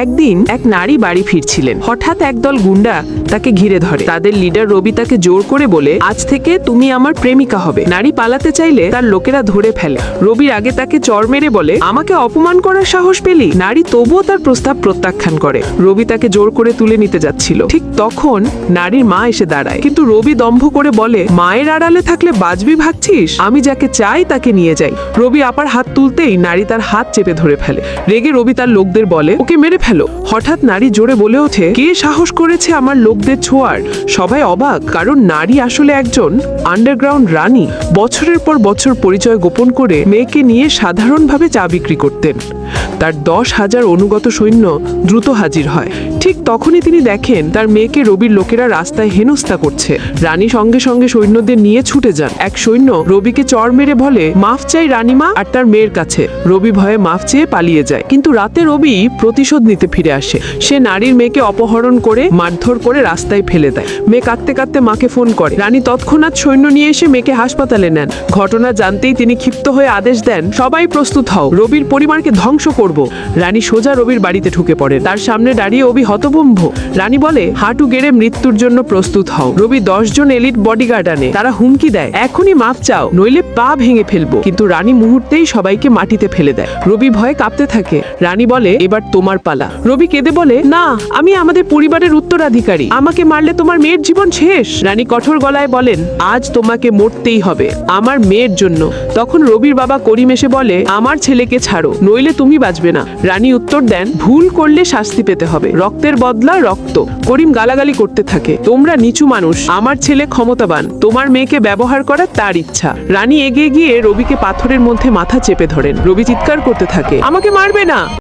একদিন এক নারী বাড়ি ফিরছিলেন। হঠাৎ একদল গুন্ডা তাকে ঘিরে ধরে। তাদের লিডার রবি তাকে জোর করে বলে, আজ থেকে তুমি আমার প্রেমিকা হবে। নারী পালাতে চাইলে তার লোকেরা ধরে ফেলে। রবির আগে তাকে চর মেরে বলে, আমাকে অপমান করার সাহস পেলি? নারী তবুও তার প্রস্তাব প্রত্যাখ্যান করে। রবি তাকে জোর করে তুলে নিতে যাচ্ছিল। ঠিক তখন নারীর মা এসে দাঁড়ায়, কিন্তু রবি দম্ভ করে বলে, মায়ের আড়ালে থাকলে বাজবি ভাবছিস? আমি যাকে চাই তাকে নিয়ে যাই। রবি আপার হাত তুলতেই নারী তার হাত চেপে ধরে ফেলে। রেগে রবি তার লোকদের বলে, ওকে মেরে ফেলো। হঠাৎ নারী জোরে বলে ওঠে, কে সাহস করেছে আমার লোকদের ছোঁয়ার? সবাই অবাক, কারণ নারী আসলে একজন আন্ডারগ্রাউন্ড রানী। বছরের পর বছর পরিচয় গোপন করে মেয়েকে নিয়ে সাধারণভাবে চা বিক্রি করতেন। তার 10,000 অনুগত সৈন্য দ্রুত হাজির হয়। ঠিক তখনই তিনি দেখেন তার মেয়েকে রবির লোকেরা রাস্তায় হেনস্থা করছে। রানী সঙ্গে সঙ্গে সৈন্যদের নিয়ে ছুটে যান। এক সৈন্য রবিকে চর মেরে বলে, মাফ চাই রানীমা আর তার মেয়ের কাছে। রবি ভয়ে মাফ চেয়ে পালিয়ে যায়। কিন্তু রাতে রবি প্রতিশোধ নিতে ফিরে আসে। সে নারীর মেয়েকে অপহরণ করে মারধর করে রাস্তায় ফেলে দেয়। মেয়ে কাঁদতে কাঁদতে মাকে ফোন করে। রানী তৎক্ষণাৎ সৈন্য নিয়ে এসে মেয়েকে হাসপাতালে নেন। ঘটনা জানতেই তিনি ক্ষিপ্ত হয়ে আদেশ দেন, সবাই প্রস্তুত হও, রবির পরিবারকে ধ্বংস করব। রানী সোজা রবির বাড়িতে ঢুকে পড়ে। তার সামনে দাঁড়িয়ে রবি হতভম্ব। রানী বলে, হাঁটু গেড়ে মৃত্যুর জন্য প্রস্তুত হও। রবি 10 জন এলিট বডিগার্ড আনে। তারা হুমকি দেয়, এখনই মাপ চাও, নইলে পা ভেঙে ফেলবো। কিন্তু রানী মুহূর্তেই সবাইকে মাটিতে ফেলে দেয়। রবি ভয়ে কাঁপতে থাকে। রানী বলে, এবার তোমার পালা। রবি কেঁদে বলে, না, আমি আমাদের পরিবারের উত্তরাধিকারী, আমাকে মারলে তোমার মেয়ের জীবন শেষ। রানী কঠোর গলায় বলেন, আজ তোমাকে মরতেই হবে আমার মেয়ের জন্য। তখন রবির বাবা করিম এসে বলে, আমার ছেলেকে ছাড়ো, নইলে তুমি বাঁচবে না। রানী উত্তর দেন, ভুল করলে শাস্তি পেতে হবে, রক্তের বদলা রক্ত। করিম গালাগালি করতে থাকে, তোমরা নিচু মানুষ, আমার ছেলে ক্ষমতাবান, তোমার মেয়েকে ব্যবহার করা তার ইচ্ছা। রানী এগিয়ে গিয়ে রবিকে পাথরের মধ্যে মাথা চেপে ধরেন। রবি চিৎকার করতে থাকে, আমাকে মারবে না।